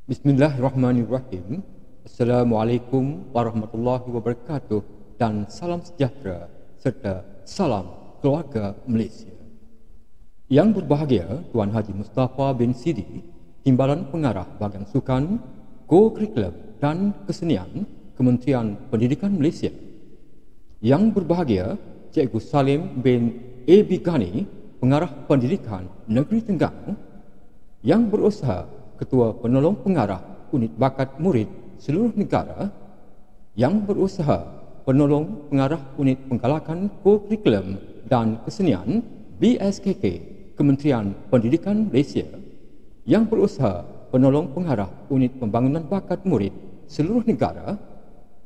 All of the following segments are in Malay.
Bismillahirrahmanirrahim. Assalamualaikum warahmatullahi wabarakatuh dan salam sejahtera serta salam keluarga Malaysia. Yang berbahagia Tuan Haji Mustafa bin Sidi, Timbalan Pengarah Bahagian Sukan, Co-Curriculum dan Kesenian Kementerian Pendidikan Malaysia. Yang berbahagia Cikgu Salim bin A.B. Ghani, Pengarah Pendidikan Negeri Terengganu. Yang berusaha Ketua Penolong Pengarah Unit Bakat Murid Seluruh Negara. Yang berusaha Penolong Pengarah Unit Penggalakan Co-Curriculum dan Kesenian BSKK Kementerian Pendidikan Malaysia. Yang berusaha Penolong Pengarah Unit Pembangunan Bakat Murid Seluruh Negara.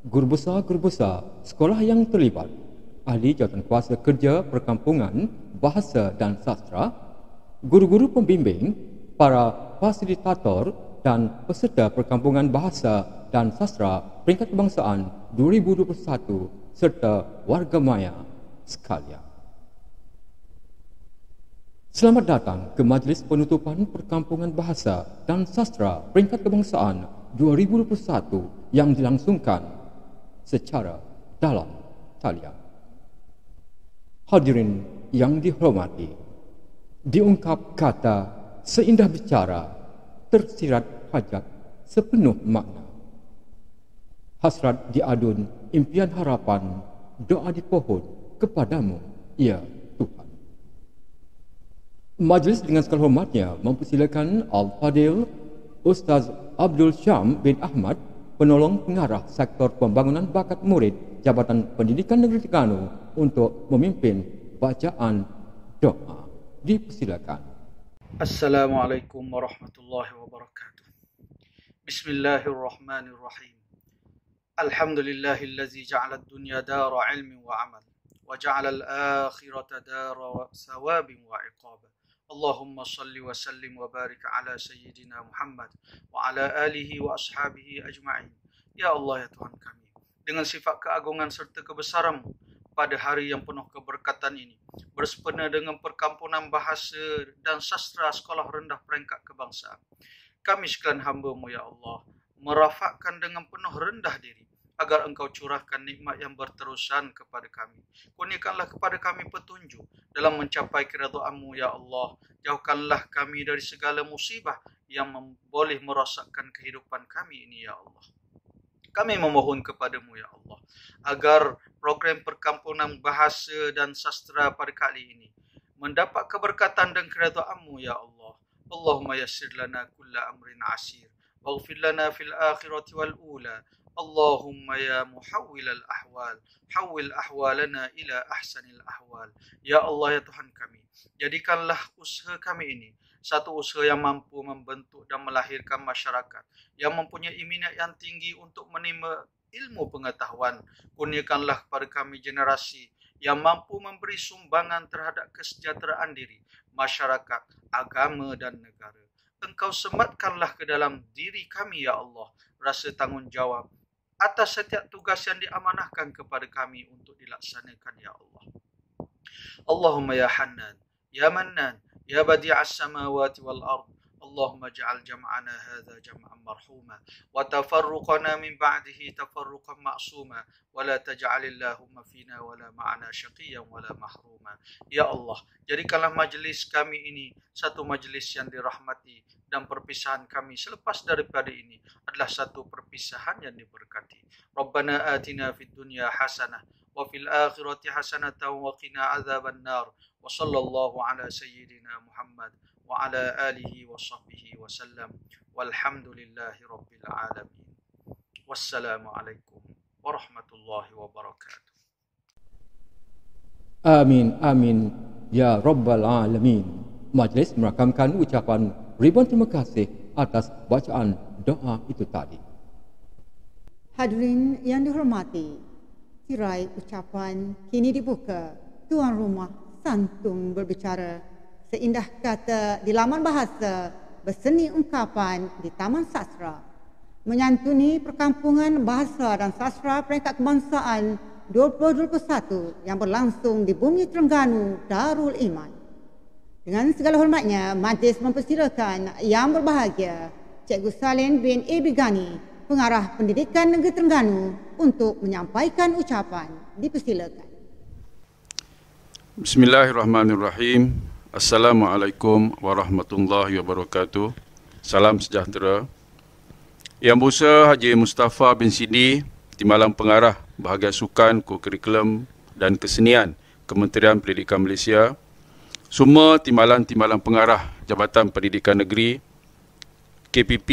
Guru besar sekolah yang terlibat, ahli jawatankuasa kerja perkampungan, bahasa dan sastra, guru-guru pembimbing, para fasilitator dan peserta perkampungan bahasa dan sastra peringkat kebangsaan 2021 serta warga maya sekalian. Selamat datang ke majlis penutupan perkampungan bahasa dan sastra peringkat kebangsaan 2021 yang dilangsungkan secara dalam talian. Hadirin yang dihormati, diungkap kata seindah bicara, tersirat hajat sepenuh makna. Hasrat diadun, impian harapan, doa di pohon kepadamu, ya Tuhan. Majlis dengan segala hormatnya mempersilakan Al-Fadil Ustaz Abdul Syam bin Ahmad, Penolong Pengarah Sektor Pembangunan Bakat Murid Jabatan Pendidikan Negeri Terengganu, untuk memimpin bacaan doa. Dipersilakan. Assalamualaikum warahmatullahi wabarakatuh. Bismillahirrahmanirrahim. Alhamdulillahillazi ja'ala ad-dunya dara ilmin wa amal wa ja'ala al-akhirata dara thawabin wa iqab. Allahumma salli wa sallim wa barik ala sayyidina Muhammad wa ala alihi wa ashabihi ajma'in. Ya Allah, ya Tuhan kami, dengan sifat keagungan serta kebesaran-Mu pada hari yang penuh keberkatan ini, bersempena dengan perkampungan bahasa dan sastra sekolah rendah peringkat kebangsaan, kami sekalian hamba-Mu ya Allah merafakkan dengan penuh rendah diri agar Engkau curahkan nikmat yang berterusan kepada kami. Kurniakanlah kepada kami petunjuk dalam mencapai keridhaan-Mu ya Allah. Jauhkanlah kami dari segala musibah yang boleh merosakkan kehidupan kami ini ya Allah. Kami memohon kepadamu ya Allah agar program perkampungan bahasa dan sastra pada kali ini mendapat keberkatan dan keridhaan-Mu ya Allah. Allahumma yassir lana kulla amrin asir waghfir lana fil akhirati wal ula. Allahumma ya muhawwilal ahwal, hawwil ahwalana ila ahsanil ahwal. Ya Allah, ya Tuhan kami, jadikanlah usaha kami ini satu usaha yang mampu membentuk dan melahirkan masyarakat yang mempunyai minat yang tinggi untuk menerima ilmu pengetahuan. Kurniakanlah kepada kami generasi yang mampu memberi sumbangan terhadap kesejahteraan diri, masyarakat, agama dan negara. Engkau sematkanlah ke dalam diri kami ya Allah rasa tanggungjawab atas setiap tugas yang diamanahkan kepada kami untuk dilaksanakan ya Allah. Allahumma ya Hannan, ya Mannan, ya Badi'as samawati wal ard. Allahumma ja'al jam'ana hadha jam'an marhuma wa tafarruqana min ba'dihi tafarruqan ma'suma wa la taj'alillahumma fina wa la ma'ana syaqiyan wa la mahruma. Ya Allah, jadikanlah majlis kami ini satu majlis yang dirahmati dan perpisahan kami selepas daripada ini adalah satu perpisahan yang diberkati. Rabbana atina fid dunya hasanah wa fil akhirati hasanatan wa qina adzaban nar. Wa sallallahu ala sayyidina Muhammad wa ala alihi wa sahbihi wa sallam. Walhamdulillahi rabbil alamin. Wassalamualaikum warahmatullahi wabarakatuh. Amin, amin, ya Rabbal Alamin. Majlis merakamkan ucapan ribuan terima kasih atas bacaan doa itu tadi. Hadirin yang dihormati, tirai ucapan kini dibuka. Tuan rumah santun berbicara seindah kata di laman bahasa, berseni ungkapan di Taman Sastra, menyantuni perkampungan bahasa dan sastra peringkat kebangsaan 2021 yang berlangsung di bumi Terengganu Darul Iman. Dengan segala hormatnya, majlis mempersilakan yang berbahagia Cikgu Salen bin A.B. Ghani, Pengarah Pendidikan Negeri Terengganu untuk menyampaikan ucapan. Dipersilakan. Bismillahirrahmanirrahim. Assalamualaikum warahmatullahi wabarakatuh. Salam sejahtera. Yang Besar Haji Mustafa bin Sidi, Timbalan Pengarah Bahagian Sukan, Kurikulum dan Kesenian Kementerian Pendidikan Malaysia, semua timbalan-timbalan pengarah Jabatan Pendidikan Negeri, KPP,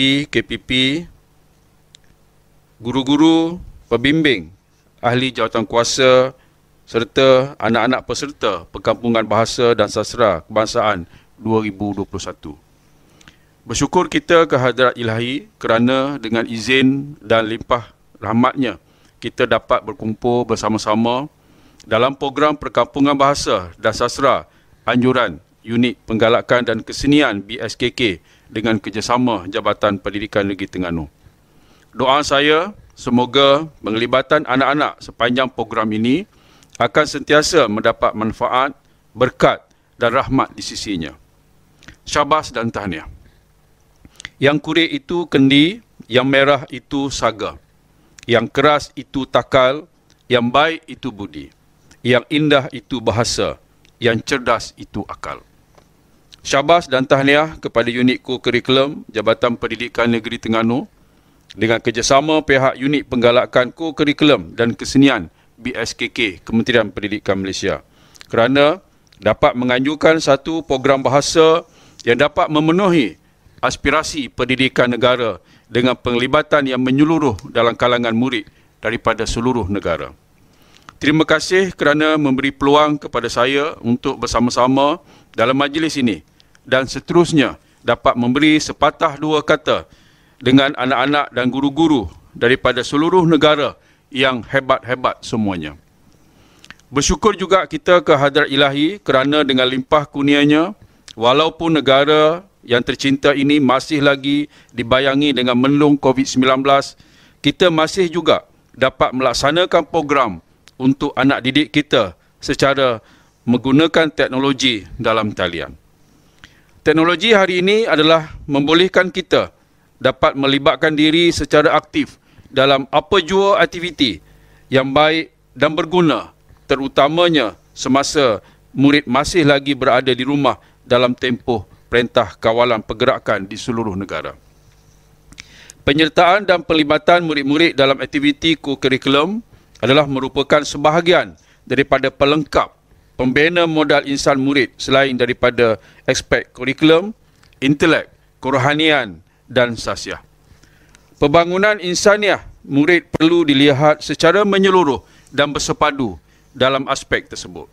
guru-guru, pembimbing, ahli jawatankuasa serta anak-anak peserta Perkampungan Bahasa dan Sastra Kebangsaan 2021. Bersyukur kita ke Hadrat Ilahi kerana dengan izin dan limpah rahmatnya kita dapat berkumpul bersama-sama dalam program Perkampungan Bahasa dan Sastra Anjuran Unit Penggalakan dan Kesenian BSKK dengan kerjasama Jabatan Pendidikan Negeri Terengganu. Doa saya semoga penglibatan anak-anak sepanjang program ini akan sentiasa mendapat manfaat, berkat dan rahmat di sisinya. Syabas dan tahniah. Yang kurik itu kendi, yang merah itu saga, yang keras itu takal, yang baik itu budi, yang indah itu bahasa, yang cerdas itu akal. Syabas dan tahniah kepada unit kurikulum Jabatan Pendidikan Negeri Terengganu dengan kerjasama pihak unit penggalakan kurikulum dan kesenian BSKK Kementerian Pendidikan Malaysia kerana dapat menganjurkan satu program bahasa yang dapat memenuhi aspirasi pendidikan negara dengan penglibatan yang menyeluruh dalam kalangan murid daripada seluruh negara. Terima kasih kerana memberi peluang kepada saya untuk bersama-sama dalam majlis ini dan seterusnya dapat memberi sepatah dua kata dengan anak-anak dan guru-guru daripada seluruh negara yang hebat-hebat semuanya. Bersyukur juga kita ke Hadrat Ilahi kerana dengan limpah kurnianya, walaupun negara yang tercinta ini masih lagi dibayangi dengan menlung COVID-19, kita masih juga dapat melaksanakan program untuk anak didik kita secara menggunakan teknologi dalam talian. Teknologi hari ini adalah membolehkan kita dapat melibatkan diri secara aktif dalam apa jua aktiviti yang baik dan berguna, terutamanya semasa murid masih lagi berada di rumah dalam tempoh Perintah Kawalan Pergerakan di seluruh negara. Penyertaan dan pelibatan murid-murid dalam aktiviti kurikulum adalah merupakan sebahagian daripada pelengkap pembina modal insan murid selain daripada aspek kurikulum, intelek, kerohanian dan sasiah. Pembangunan insaniah murid perlu dilihat secara menyeluruh dan bersepadu dalam aspek tersebut.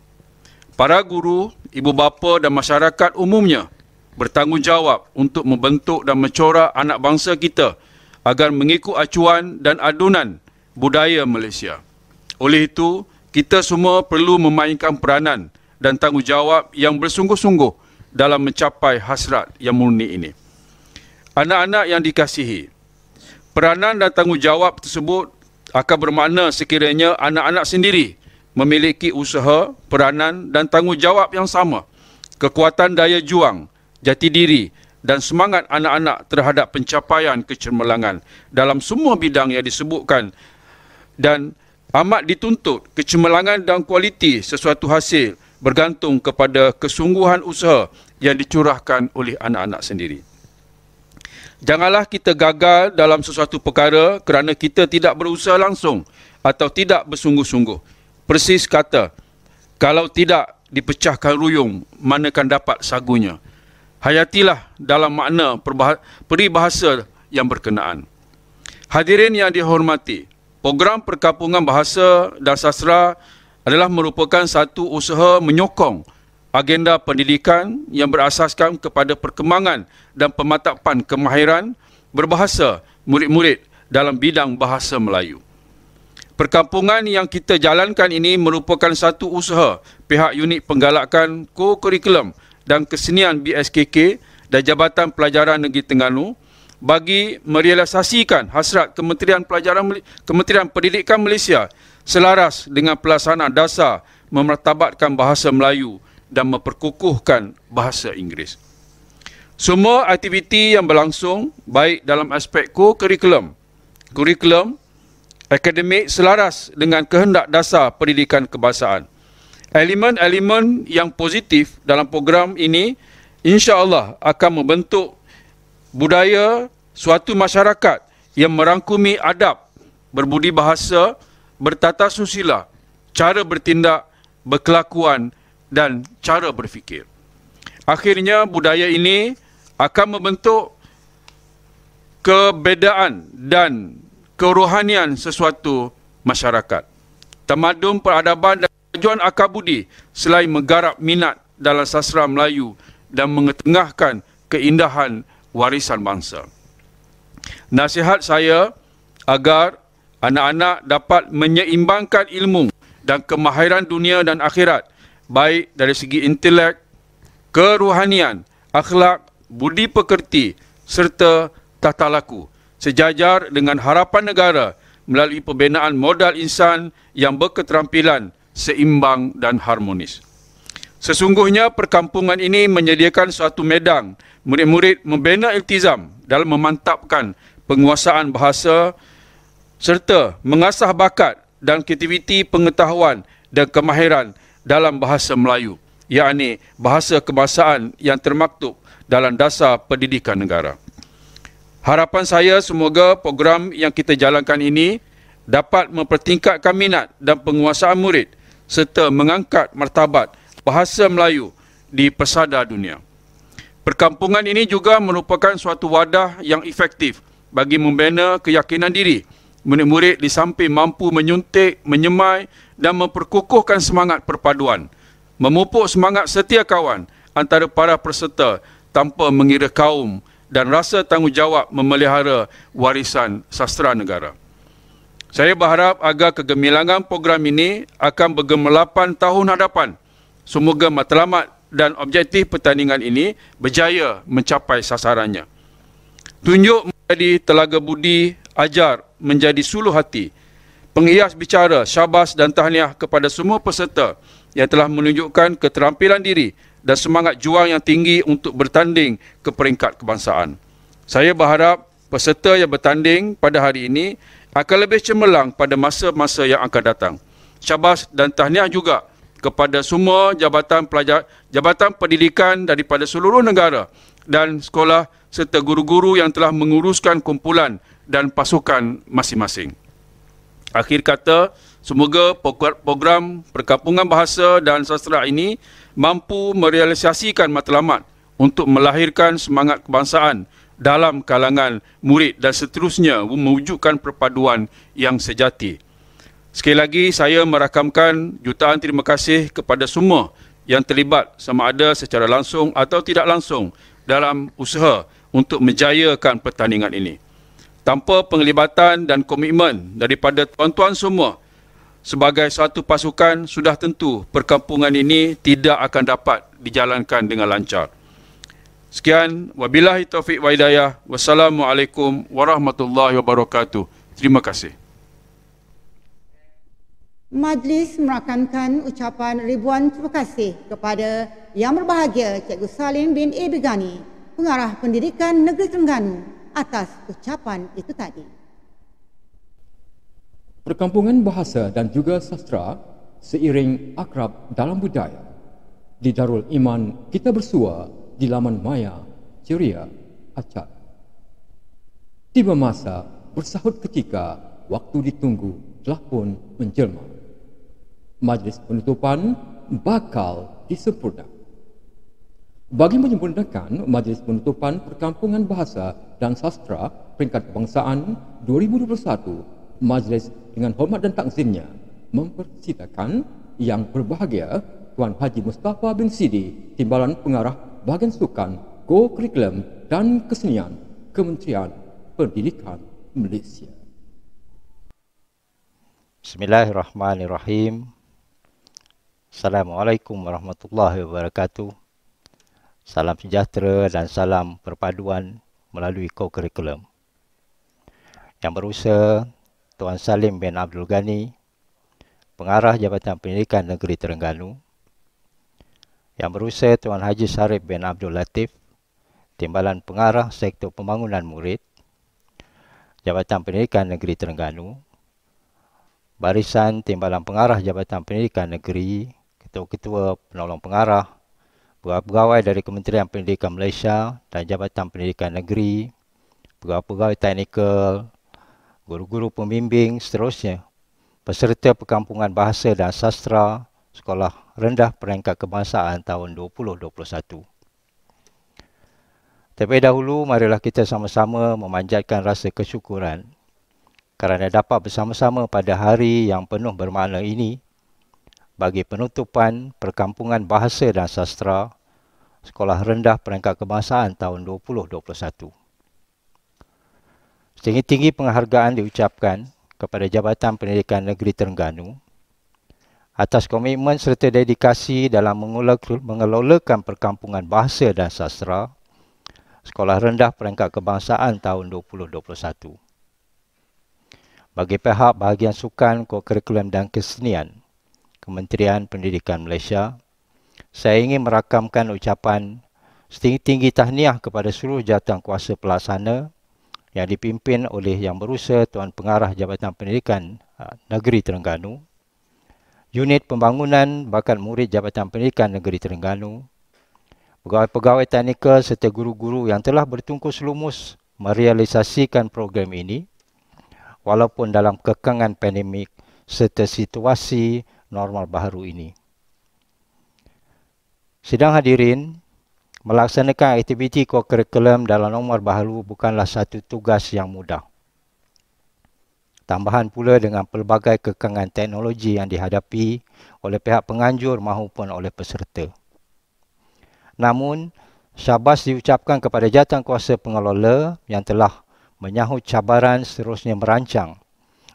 Para guru, ibu bapa dan masyarakat umumnya bertanggungjawab untuk membentuk dan mencorak anak bangsa kita agar mengikut acuan dan adunan budaya Malaysia. Oleh itu, kita semua perlu memainkan peranan dan tanggungjawab yang bersungguh-sungguh dalam mencapai hasrat yang murni ini. Anak-anak yang dikasihi, peranan dan tanggungjawab tersebut akan bermakna sekiranya anak-anak sendiri memiliki usaha, peranan dan tanggungjawab yang sama, kekuatan daya juang, jati diri dan semangat anak-anak terhadap pencapaian kecemerlangan dalam semua bidang yang disebutkan dan amat dituntut kecemerlangan dan kualiti sesuatu hasil bergantung kepada kesungguhan usaha yang dicurahkan oleh anak-anak sendiri. Janganlah kita gagal dalam sesuatu perkara kerana kita tidak berusaha langsung atau tidak bersungguh-sungguh. Persis kata, kalau tidak dipecahkan ruyung, manakan dapat sagunya. Hayatilah dalam makna peribahasa yang berkenaan. Hadirin yang dihormati, program Perkampungan Bahasa dan Sastra adalah merupakan satu usaha menyokong agenda pendidikan yang berasaskan kepada perkembangan dan pemantapan kemahiran berbahasa murid-murid dalam bidang bahasa Melayu. Perkampungan yang kita jalankan ini merupakan satu usaha pihak unit penggalakan kurikulum dan kesenian BSKK dan Jabatan Pelajaran Negeri Terengganu bagi merealisasikan hasrat Kementerian Pendidikan Malaysia selaras dengan pelaksanaan dasar memartabatkan bahasa Melayu dan memperkukuhkan bahasa Inggeris. Semua aktiviti yang berlangsung baik dalam aspek kurikulum, akademik selaras dengan kehendak dasar pendidikan kebangsaan. Elemen-elemen yang positif dalam program ini insya-Allah akan membentuk budaya suatu masyarakat yang merangkumi adab, berbudi bahasa, bertata susila, cara bertindak, berkelakuan dan cara berfikir. Akhirnya budaya ini akan membentuk kebedaan dan kerohanian sesuatu masyarakat. Tamadun, peradaban dan kemajuan akal budi selain menggarap minat dalam sastra Melayu dan mengetengahkan keindahan warisan bangsa. Nasihat saya agar anak-anak dapat menyeimbangkan ilmu dan kemahiran dunia dan akhirat, baik dari segi intelek, kerohanian, akhlak, budi pekerti serta tata laku, sejajar dengan harapan negara melalui pembinaan modal insan yang berketerampilan, seimbang dan harmonis. Sesungguhnya perkampungan ini menyediakan suatu medan murid-murid membina iltizam dalam memantapkan penguasaan bahasa serta mengasah bakat dan kreativiti pengetahuan dan kemahiran dalam bahasa Melayu, yakni bahasa kebangsaan yang termaktub dalam dasar pendidikan negara. Harapan saya semoga program yang kita jalankan ini dapat mempertingkatkan minat dan penguasaan murid serta mengangkat martabat bahasa Melayu di pesada dunia. Perkampungan ini juga merupakan suatu wadah yang efektif bagi membina keyakinan diri murid-murid di samping mampu menyuntik, menyemai dan memperkukuhkan semangat perpaduan, memupuk semangat setia kawan antara para peserta tanpa mengira kaum dan rasa tanggungjawab memelihara warisan sastra negara. Saya berharap agar kegemilangan program ini akan bergemerlapan tahun hadapan. Semoga matlamat dan objektif pertandingan ini berjaya mencapai sasarannya. Tunjuk menjadi telaga budi, ajar menjadi suluh hati, penghias bicara, syabas dan tahniah kepada semua peserta yang telah menunjukkan keterampilan diri dan semangat juang yang tinggi untuk bertanding ke peringkat kebangsaan. Saya berharap peserta yang bertanding pada hari ini akan lebih cemerlang pada masa-masa yang akan datang. Syabas dan tahniah juga kepada semua jabatan pendidikan daripada seluruh negara dan sekolah serta guru-guru yang telah menguruskan kumpulan dan pasukan masing-masing. Akhir kata, semoga program Perkampungan Bahasa dan Sastra ini mampu merealisasikan matlamat untuk melahirkan semangat kebangsaan dalam kalangan murid dan seterusnya mewujudkan perpaduan yang sejati. Sekali lagi saya merakamkan jutaan terima kasih kepada semua yang terlibat sama ada secara langsung atau tidak langsung dalam usaha untuk menjayakan pertandingan ini. Tanpa penglibatan dan komitmen daripada tuan-tuan semua sebagai satu pasukan, sudah tentu perkampungan ini tidak akan dapat dijalankan dengan lancar. Sekian, wabillahi taufiq wa hidayah. Wassalamualaikum warahmatullahi wabarakatuh. Terima kasih. Majlis merakamkan ucapan ribuan terima kasih kepada Yang Berbahagia Cikgu Salim bin A. Begani, Pengarah Pendidikan Negeri Terengganu, atas ucapan itu tadi. Perkampungan bahasa dan juga sastra seiring akrab dalam budaya. Di Darul Iman kita bersua di laman maya ceria acak. Tiba masa bersahut ketika waktu ditunggu telah pun menjelma. Majlis penutupan bakal disempurnakan. Bagi menyempurnakan majlis penutupan Perkampungan Bahasa dan Sastra peringkat kebangsaan 2021, majlis dengan hormat dan takzimnya mempersilakan Yang Berbahagia Tuan Haji Mustafa bin Sidi, Timbalan Pengarah Bahagian Sukan, Kurikulum dan Kesenian, Kementerian Pendidikan Malaysia. Bismillahirrahmanirrahim. Assalamualaikum warahmatullahi wabarakatuh. Salam sejahtera dan salam perpaduan melalui kurikulum. Yang berusaha Tuan Salim bin Abdul Ghani, Pengarah Jabatan Pendidikan Negeri Terengganu. Yang berusaha Tuan Haji Sarif bin Abdul Latif, Timbalan Pengarah Sektor Pembangunan Murid, Jabatan Pendidikan Negeri Terengganu, Barisan Timbalan Pengarah Jabatan Pendidikan Negeri, Ketua-Ketua Penolong Pengarah, pegawai dari Kementerian Pendidikan Malaysia dan Jabatan Pendidikan Negeri, pegawai-pegawai teknikal, guru-guru pembimbing, seterusnya, peserta Perkampungan Bahasa dan Sastra Sekolah Rendah Peringkat Kebangsaan tahun 2021. Terlebih dahulu, marilah kita sama-sama memanjatkan rasa kesyukuran kerana dapat bersama-sama pada hari yang penuh bermakna ini bagi penutupan Perkampungan Bahasa dan Sastra Sekolah Rendah Peringkat Kebangsaan tahun 2021. Setinggi-tinggi penghargaan diucapkan kepada Jabatan Pendidikan Negeri Terengganu atas komitmen serta dedikasi dalam mengelolakan Perkampungan Bahasa dan Sastra Sekolah Rendah Peringkat Kebangsaan tahun 2021. Bagi pihak Bahagian Sukan, Kokurikulum dan Kesenian Kementerian Pendidikan Malaysia, saya ingin merakamkan ucapan setinggi-tinggi tahniah kepada seluruh jawatankuasa pelaksana yang dipimpin oleh Yang Berusaha Tuan Pengarah Jabatan Pendidikan Negeri Terengganu, Unit Pembangunan Bakat Murid Jabatan Pendidikan Negeri Terengganu, pegawai-pegawai teknikal serta guru-guru yang telah bertungkus lumus merealisasikan program ini walaupun dalam kekangan pandemik serta situasi normal baru ini. Sidang hadirin, melaksanakan aktiviti kokurikulum dalam normal baru bukanlah satu tugas yang mudah. Tambahan pula dengan pelbagai kekangan teknologi yang dihadapi oleh pihak penganjur maupun oleh peserta. Namun, syabas diucapkan kepada jawatankuasa pengelola yang telah menyahut cabaran seterusnya merancang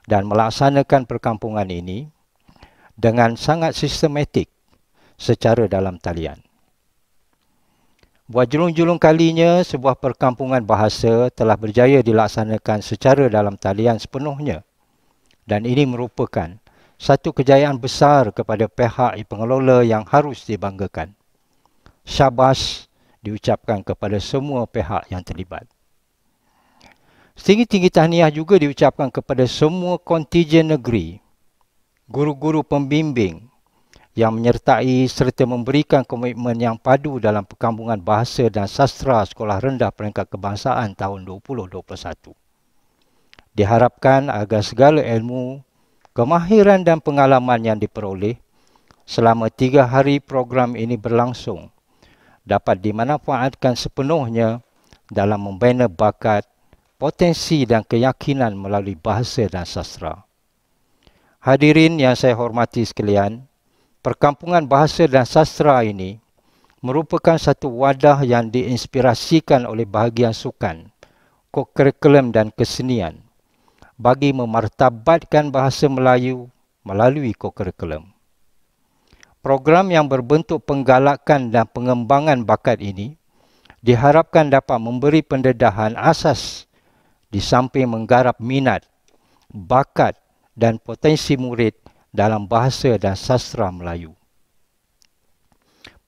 dan melaksanakan perkampungan ini dengan sangat sistematik secara dalam talian. Buat julung-julung kalinya, sebuah perkampungan bahasa telah berjaya dilaksanakan secara dalam talian sepenuhnya dan ini merupakan satu kejayaan besar kepada pihak pengelola yang harus dibanggakan. Syabas diucapkan kepada semua pihak yang terlibat. Setinggi-tinggi tahniah juga diucapkan kepada semua kontijen negeri, guru-guru pembimbing yang menyertai serta memberikan komitmen yang padu dalam Perkampungan Bahasa dan Sastra Sekolah Rendah Peringkat Kebangsaan tahun 2021. Diharapkan agar segala ilmu, kemahiran dan pengalaman yang diperoleh selama 3 hari program ini berlangsung dapat dimanfaatkan sepenuhnya dalam membina bakat, potensi dan keyakinan melalui bahasa dan sastra. Hadirin yang saya hormati sekalian, Perkampungan Bahasa dan Sastra ini merupakan satu wadah yang diinspirasikan oleh bahagian sukan, kokurikulum dan kesenian bagi memartabatkan bahasa Melayu melalui kokurikulum. Program yang berbentuk penggalakan dan pengembangan bakat ini diharapkan dapat memberi pendedahan asas di samping menggarap minat, bakat dan potensi murid dalam bahasa dan sastra Melayu.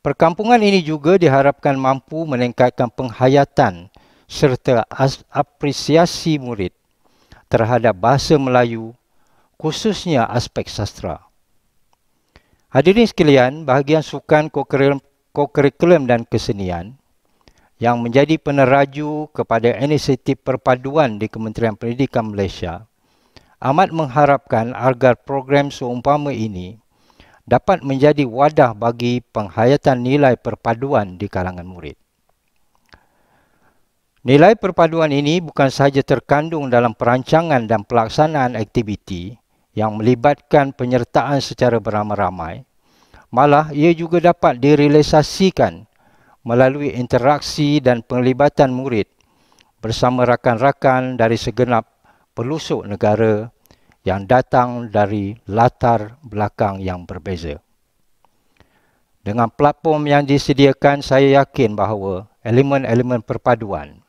Perkampungan ini juga diharapkan mampu meningkatkan penghayatan serta apresiasi murid terhadap bahasa Melayu, khususnya aspek sastra. Hadirin sekalian, bahagian sukan, kokurikulum dan kesenian yang menjadi peneraju kepada inisiatif perpaduan di Kementerian Pendidikan Malaysia amat mengharapkan agar program seumpama ini dapat menjadi wadah bagi penghayatan nilai perpaduan di kalangan murid. Nilai perpaduan ini bukan sahaja terkandung dalam perancangan dan pelaksanaan aktiviti yang melibatkan penyertaan secara beramai-ramai, malah ia juga dapat direalisasikan melalui interaksi dan penglibatan murid bersama rakan-rakan dari segenap pelusuk negara yang datang dari latar belakang yang berbeza. Dengan platform yang disediakan, saya yakin bahawa elemen-elemen perpaduan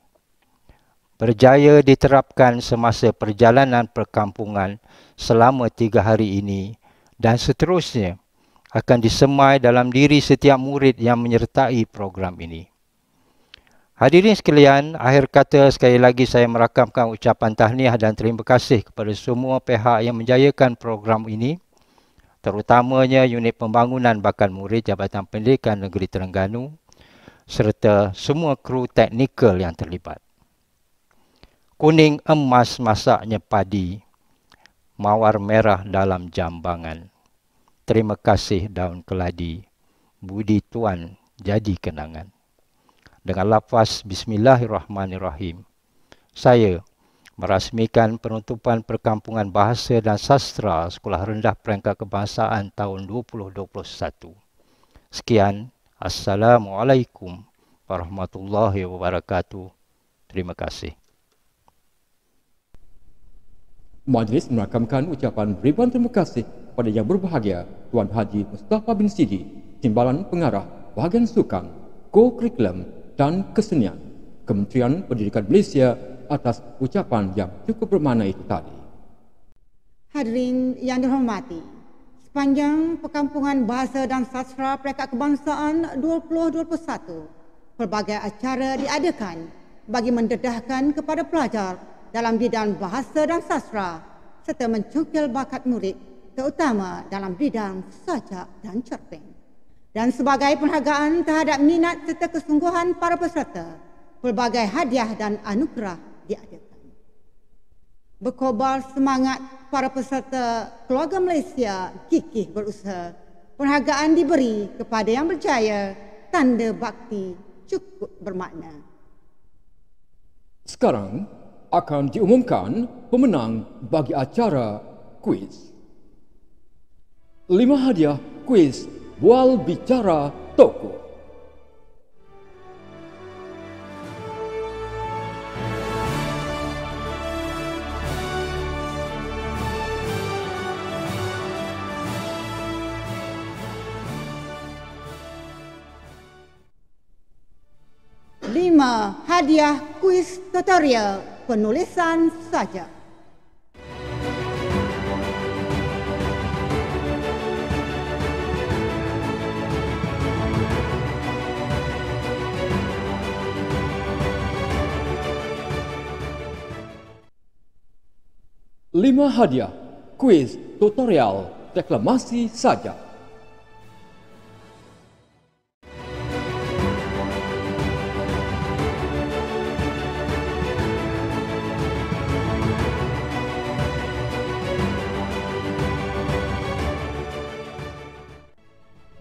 berjaya diterapkan semasa perjalanan perkampungan selama 3 hari ini dan seterusnya akan disemai dalam diri setiap murid yang menyertai program ini. Hadirin sekalian, akhir kata sekali lagi saya merakamkan ucapan tahniah dan terima kasih kepada semua pihak yang menjayakan program ini, terutamanya unit pembangunan bakan murid Jabatan Pendidikan Negeri Terengganu serta semua kru teknikal yang terlibat. Kuning emas masaknya padi, mawar merah dalam jambangan. Terima kasih daun keladi, budi tuan jadi kenangan. Dengan lafaz Bismillahirrahmanirrahim, saya merasmikan penutupan Perkampungan Bahasa dan Sastra Sekolah Rendah Peringkat Kebangsaan tahun 2021. Sekian, Assalamualaikum warahmatullahi wabarakatuh. Terima kasih. Majlis merakamkan ucapan ribuan terima kasih kepada yang berbahagia Tuan Haji Mustafa bin Sidi, Timbalan Pengarah Bahagian Sukan, Co-Curriculum dan Kesenian, Kementerian Pendidikan Malaysia atas ucapan yang cukup bermakna itu tadi. Hadirin yang dihormati, sepanjang Perkampungan Bahasa dan Sastra Peringkat Kebangsaan 2021, pelbagai acara diadakan bagi mendedahkan kepada pelajar dalam bidang bahasa dan sastra serta mencungkil bakat murid terutama dalam bidang sajak dan cerpen. Dan sebagai penghargaan terhadap minat serta kesungguhan para peserta, pelbagai hadiah dan anugerah diadakan. Berkobar semangat para peserta keluarga Malaysia gigih berusaha, penghargaan diberi kepada yang berjaya, tanda bakti cukup bermakna. Sekarang akan diumumkan pemenang bagi acara kuis. 5 hadiah kuis Bual Bicara Tokoh. Lima hadiah kuis tutorial penulisan sajak. 5 hadiah kuis tutorial deklamasi sajak.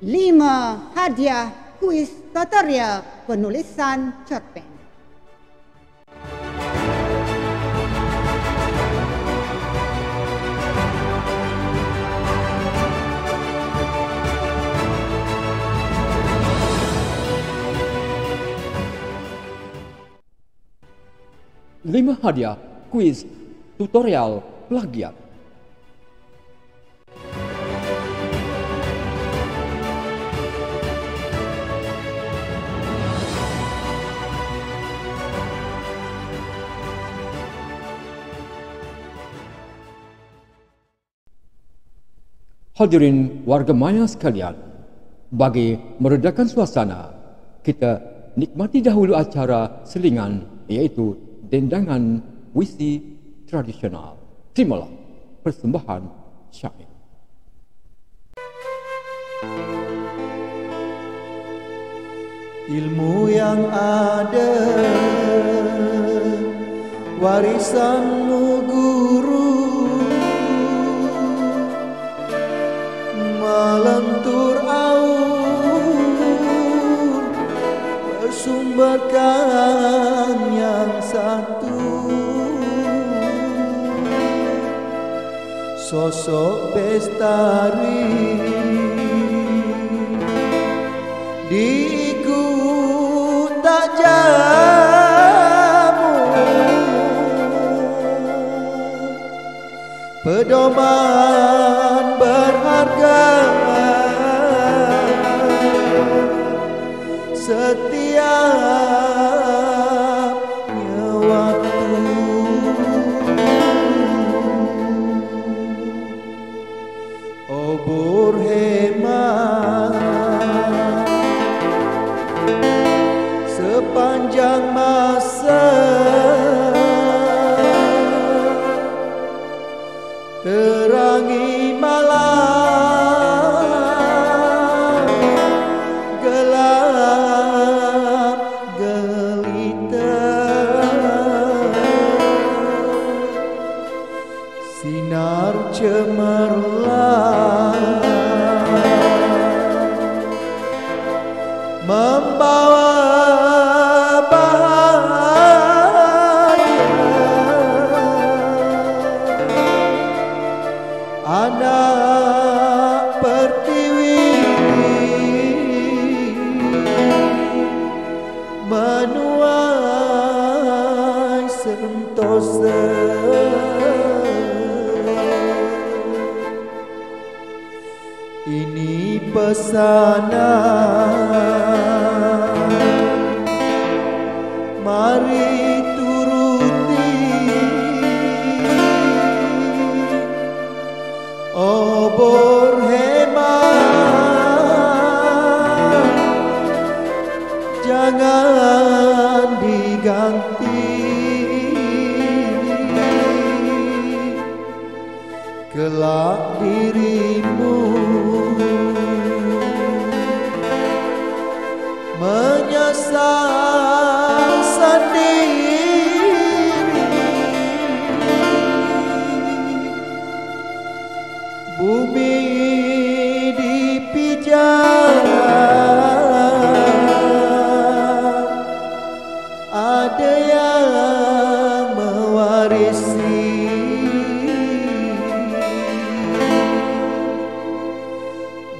Lima hadiah kuis tutorial penulisan cerpen. 5 hadiah kuis tutorial plagiat. 'Hadirin warga maya sekalian, bagi meredakan suasana, kita nikmati dahulu acara selingan iaitu dendangan puisi tradisional. Terimalah persembahan syair. Ilmu yang ada, warisanmu guru, melentur aur, bersumberkan yang satu. Sosok bestari diikut tak jamu, pedoman berharga setiapnya waktu. Obor hemat sepanjang terangi malam gelap gelita, sinar cemerlang membawa anak pertiwi menuai sentosa, ini pesanan mari turuti, obor hemat jangan diganti, kelak dirimu menyesal sendiri, bumi dipijak ada yang mewarisi,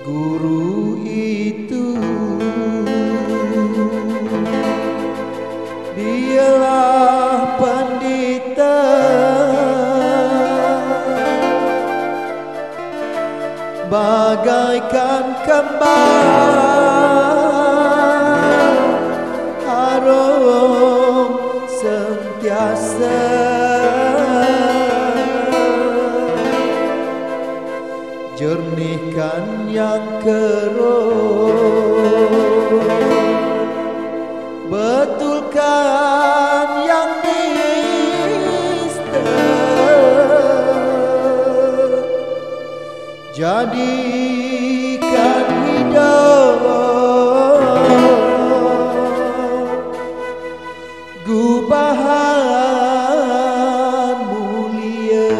guru itu dialah pandita, bagaikan kembang harum sentiasa, jernihkan yang keruh, betulkan yang nista, jadikan hidup gubahan mulia,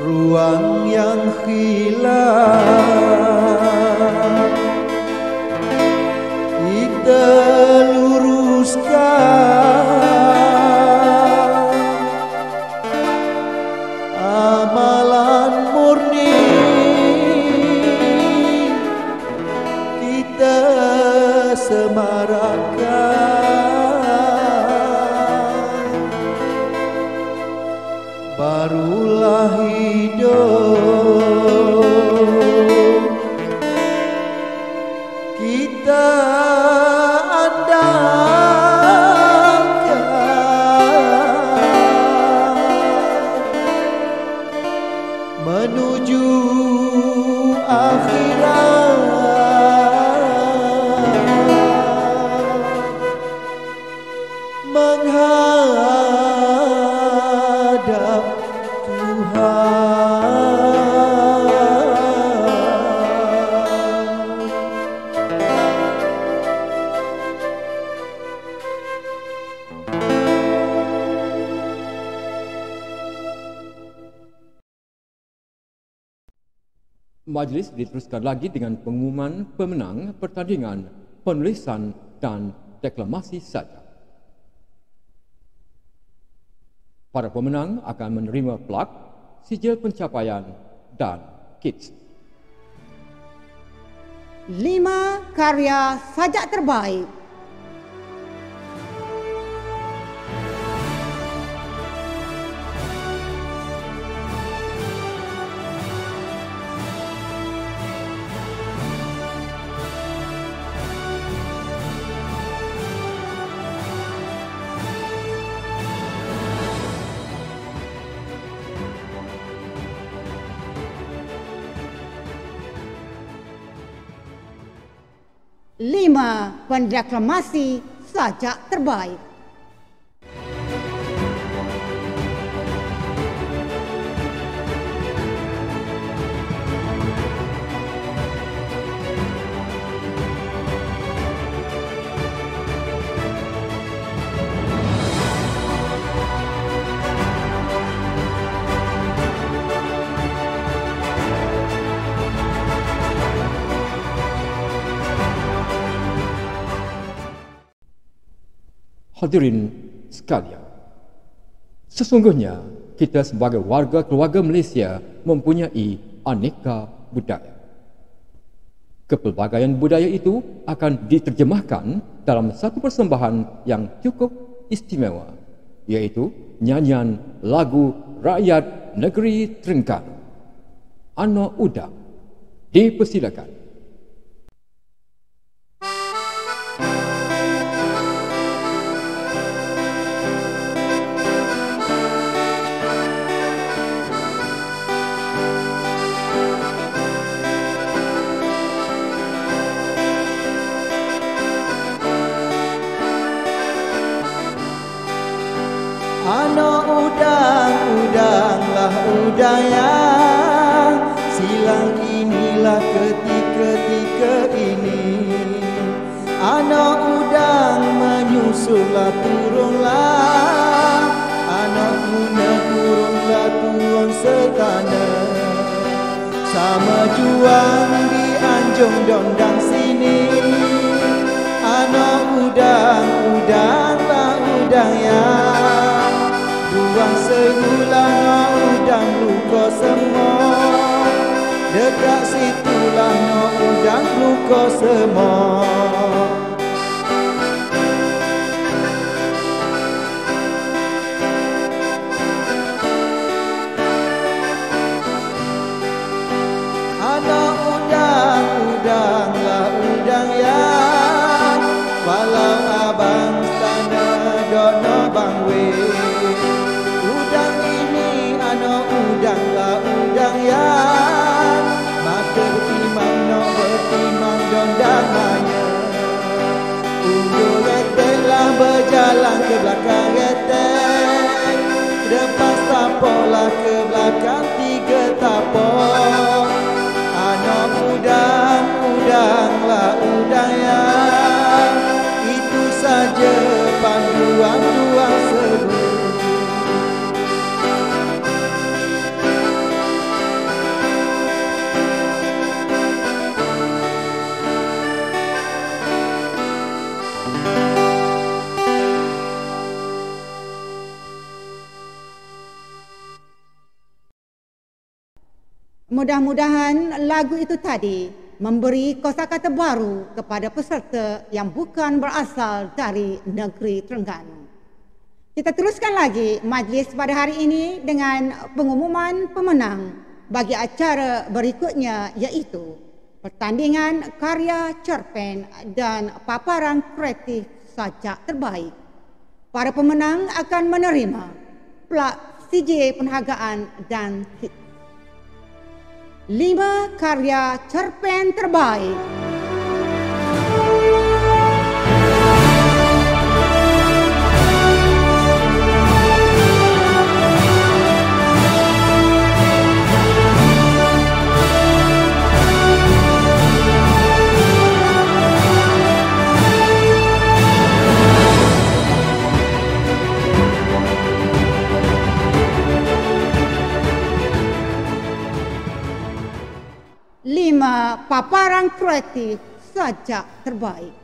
ruang yang hilang kita luruskan, amalan murni kita semarakkan, barulah hidup kita andalkan, menuju akhirat, menghadap Tuhan. Majlis diteruskan lagi dengan pengumuman pemenang pertandingan penulisan dan deklamasi saja. Para pemenang akan menerima plak, sijil pencapaian dan kits. 5 karya sajak terbaik. Lima pendeklamasi sajak terbaik. Hadirin sekalian, sesungguhnya kita sebagai warga keluarga Malaysia mempunyai aneka budaya. Kepelbagaian budaya itu akan diterjemahkan dalam satu persembahan yang cukup istimewa, iaitu nyanyian lagu rakyat negeri Terengganu. Anak Udang, dipersilakan. Anak udang, udanglah udaya, silang inilah ketika ini. Anak udang menyusullah turunlah, anak guna turunlah turun setana. Sama juang di anjung dondang sini. Anak udang, udanglah udaya, ruang segulah no udang luka semua. Dekat situlah no udang luka semua. Anak udang, udanglah udang ya, walau abang sana dono bang we. Udang ini anak udanglah udang ya, maka bertimang no bertimang dondangannya. Undur reteklah berjalan ke belakang retek, depan tapolah ke belakang tiga tapok. Anak udang, udanglah udang ya, itu saja panduan dua seru. Mudah-mudahan lagu itu tadi memberi kosakata baru kepada peserta yang bukan berasal dari negeri Terengganu. Kita teruskan lagi majlis pada hari ini dengan pengumuman pemenang bagi acara berikutnya, iaitu pertandingan karya cerpen dan paparan kreatif sajak terbaik. Para pemenang akan menerima plak CJ penghargaan dan 5 karya cerpen terbaik. Paparan kreatif sajak terbaik.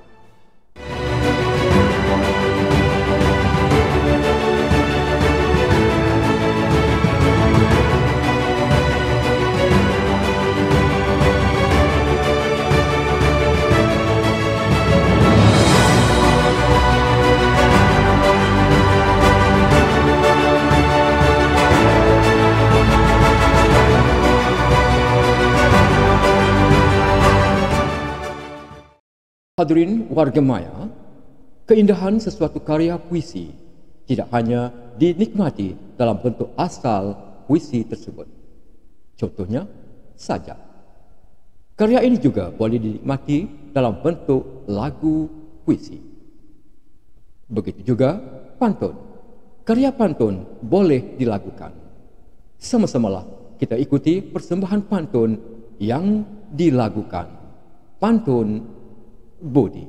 Hadirin warga maya, keindahan sesuatu karya puisi tidak hanya dinikmati dalam bentuk asal puisi tersebut. Contohnya, sajak. Karya ini juga boleh dinikmati dalam bentuk lagu puisi. Begitu juga pantun. Karya pantun boleh dilakukan. Sama-samalah kita ikuti persembahan pantun yang dilakukan. Pantun Budi.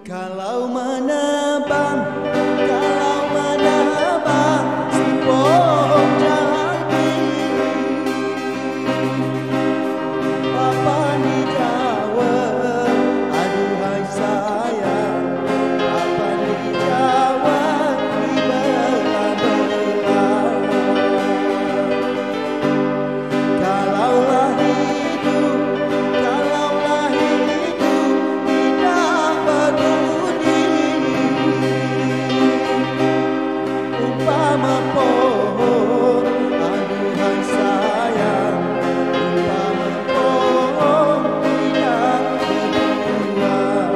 Kalau menebang umpama pohon, aduhai sayang, umpama pohon tidak berbuah.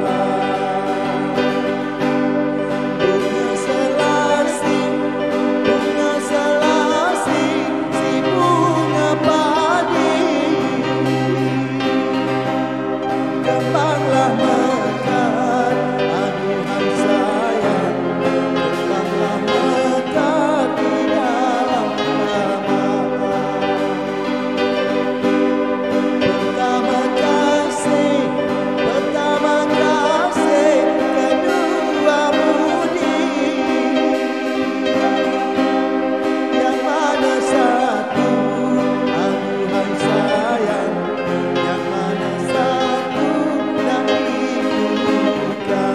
Bunga selasi, si bunga padi, kembanglah mekar, aduhai sayang, kembanglah mekar di dalam kamar. Pertama kasih kedua budi, yang mana satu, aduhai sayang, yang mana satu nak dibutuhkan.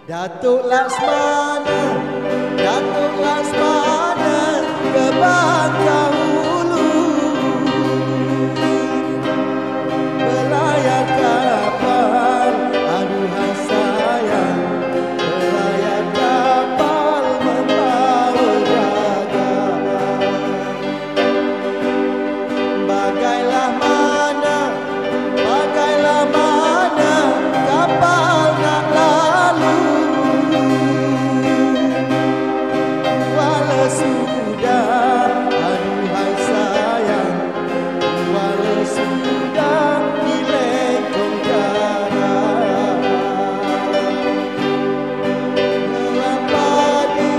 Datuk Laksmana ke Bangkahulu, belayar kapal, aduhai sayang, belayar kapal membawa dagang. Bagailah mana kapal nak lalu, walau sudah, aduhai sayang, walau sudah dilengkung garam. Bunga padi,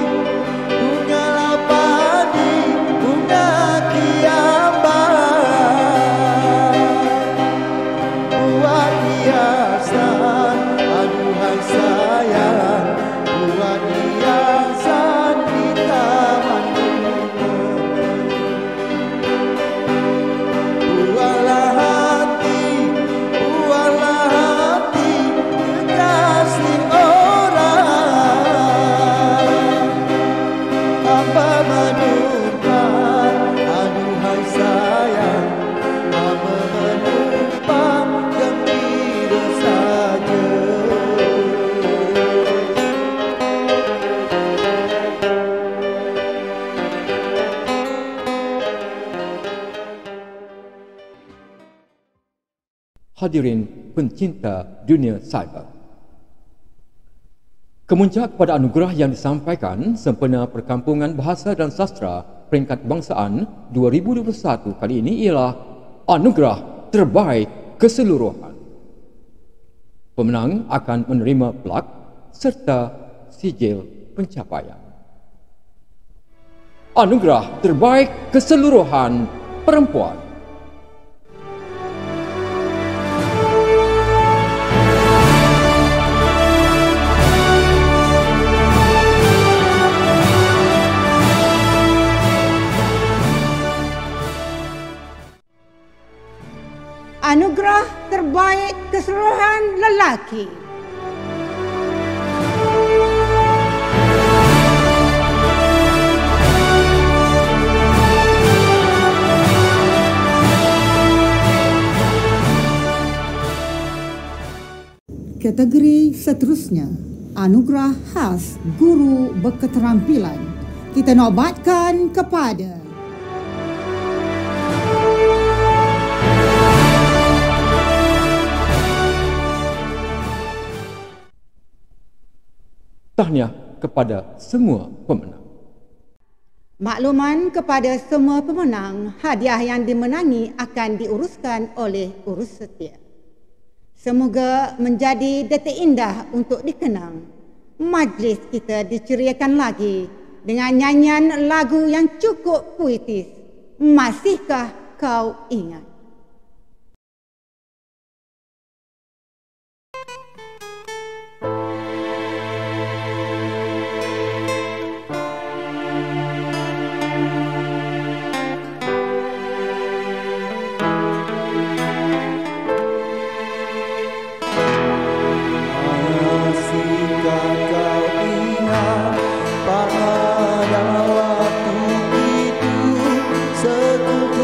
bunga kiambar, buat hiasan, aduhai sayang, buat hiasan di taman bunga. Buahlah hati kekasih orang, apa menumpang, aduhai sayang, apa menumpang gembira saja. Hadirin pencinta dunia cyber, kemuncak pada anugerah yang disampaikan sempena Perkampungan Bahasa dan Sastra Peringkat Kebangsaan 2021 kali ini ialah Anugerah Terbaik Keseluruhan. Pemenang akan menerima plak serta sijil pencapaian. Anugerah Terbaik Keseluruhan Perempuan. Anugerah Terbaik Keseluruhan Lelaki. Kategori seterusnya, Anugerah Khas Guru Berketerampilan, kita nobatkan kepada tahniah kepada semua pemenang. makluman kepada semua pemenang, hadiah yang dimenangi akan diuruskan oleh urus setia. Semoga menjadi detik indah untuk dikenang. Majlis kita diceriakan lagi dengan nyanyian lagu yang cukup puitis. Masihkah kau ingat? Pada waktu itu seku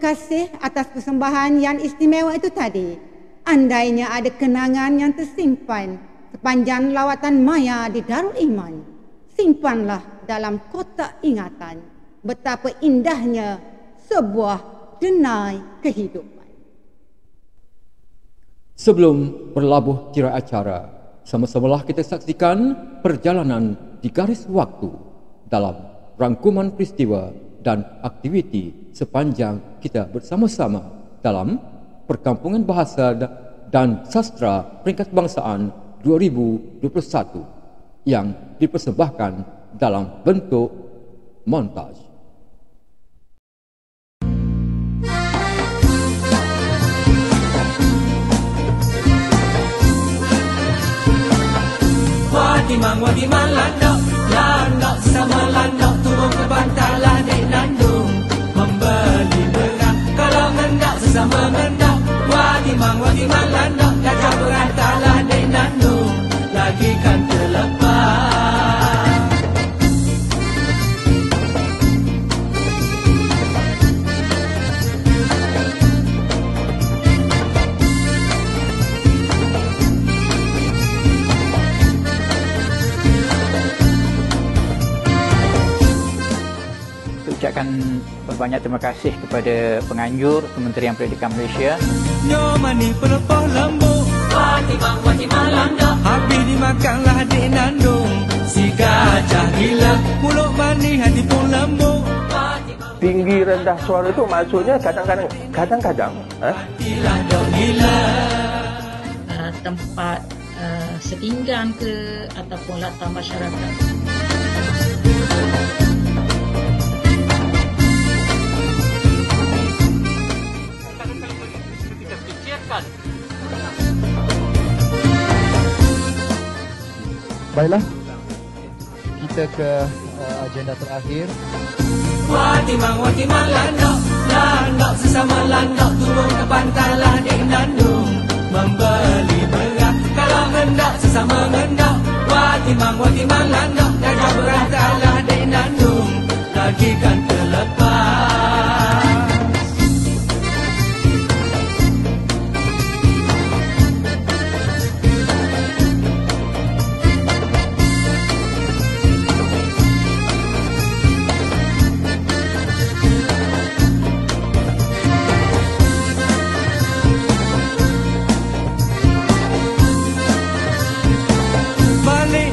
kasih atas persembahan yang istimewa itu tadi. Andainya ada kenangan yang tersimpan sepanjang lawatan maya di Darul Iman, simpanlah dalam kotak ingatan betapa indahnya sebuah denai kehidupan. Sebelum berlabuh tirai acara, sama-samalah kita saksikan perjalanan di garis waktu dalam rangkuman peristiwa dan aktiviti sepanjang kita bersama-sama dalam Perkampungan Bahasa dan Sastra Peringkat Kebangsaan 2021 yang dipersembahkan dalam bentuk montaj. Wadiman landok sama landok turun ke bantalah dek nandung membeli beras kalau ngendak sesama ngendak. Wadiman landok gajah berantalah dek nandung lagi kan terlepas. Ucapkan berbanyak terima kasih kepada penganjur Kementerian Pendidikan Malaysia. Nyomani pelepah lembut Watimang landok habis dimakanlah adik nandung. Si gajah gila mulut manis hati pun lembut. Tinggi rendah suara itu maksudnya kadang-kadang Hatilah dok gila. Tempat setinggan ke ataupun latar masyarakat. Baiklah, kita ke agenda terakhir. Watimang landok sesama landok turun ke pantalah dek nandung membeli beras kalau ngendak sesama ngendak. Watimang landok gajah berantalah dek nandung lagi kan terlepas.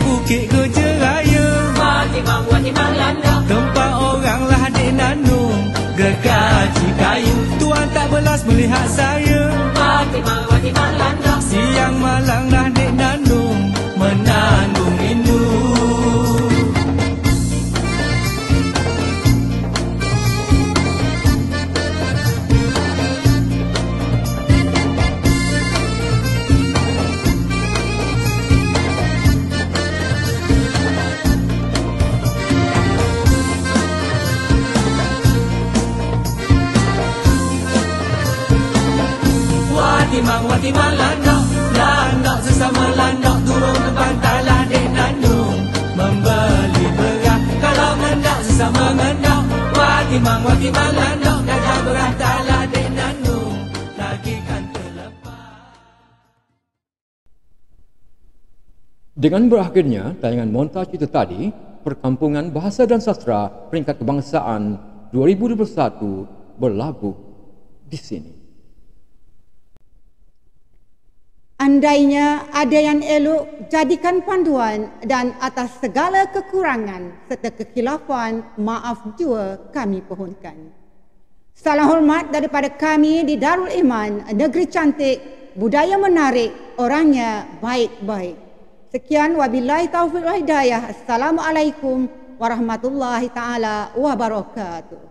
Bukit Gejeraya Watimang landok tempat orang lah adik nandung gergaji kayu. Tuan tak belas melihat saya. Watimang landok siang malam lah adik nandung menanggung rindu. Watimang landok sesama landok turun ke pantalah dek nandung membeli beras kalau ngendak sesama ngendak. Watimang landok gajah berantalah dek nandung lagi kan terlepas. Dengan berakhirnya tayangan montaj itu tadi, Perkampungan Bahasa dan Sastra Peringkat Kebangsaan 2021 berlabuh di sini. Andainya ada yang elok, jadikan panduan, dan atas segala kekurangan serta kekhilafan, maaf jua kami pohonkan. Salam hormat daripada kami di Darul Iman, negeri cantik, budaya menarik, orangnya baik-baik. Sekian, wabillahi taufiq wal hidayah. Assalamualaikum warahmatullahi taala wabarakatuh.